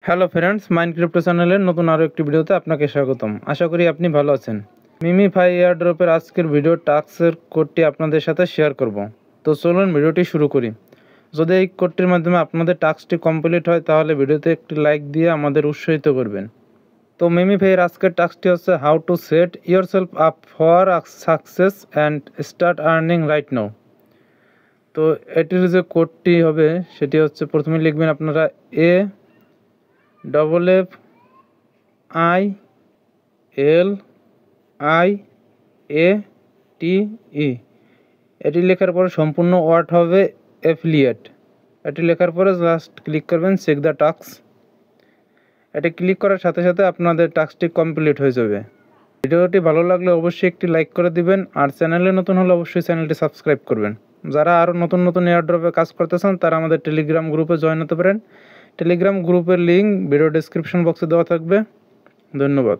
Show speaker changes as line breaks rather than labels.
Hello friends, mind crypto চ্যানেলের নতুন আরও একটি ভিডিওতে আপনাকে স্বাগতম। আশা করি আপনি ভালো আছেন। মিমিফাই এয়ারড্রপের আজকের ভিডিও টাস্কের কোডটি আপনাদের সাথে শেয়ার করব। তো চলুন ভিডিওটি শুরু করি। যদি এই কোডটির মাধ্যমে আপনাদের টাস্কটি কমপ্লিট হয় তাহলে ভিডিওতে একটি লাইক দিয়ে আমাদের উৎসাহিত করবেন। তো মিমিফাইয়ের আজকের টাস্কটি হচ্ছে how to set yourself up for success and start earning right now. তো এটির যে কোডটি হবে সেটি হচ্ছে, প্রথমে লিখবেন আপনারা AFFILIATE। এটি লেখার পরে সম্পূর্ণ ওয়ার্ড হবে অ্যাফিলিয়েট। এটি লেখার পরে জাস্ট ক্লিক করবেন চেক দ্য টাস্ক। এটি ক্লিক করার সাথে সাথে আপনাদের টাস্কটি কমপ্লিট হয়ে যাবে। ভিডিওটি ভালো লাগলে অবশ্যই একটি লাইক করে দিবেন, আর চ্যানেলে নতুন হলে অবশ্যই চ্যানেলটি সাবস্ক্রাইব করবেন। যারা আরও নতুন নতুন এয়ারড্রপে কাজ করতে চান তারা আমাদের টেলিগ্রাম গ্রুপে জয়েন হতে পারেন। টেলিগ্রাম গ্রুপের লিঙ্ক ভিডিও ডেসক্রিপশন বক্সে দেওয়া থাকবে। ধন্যবাদ।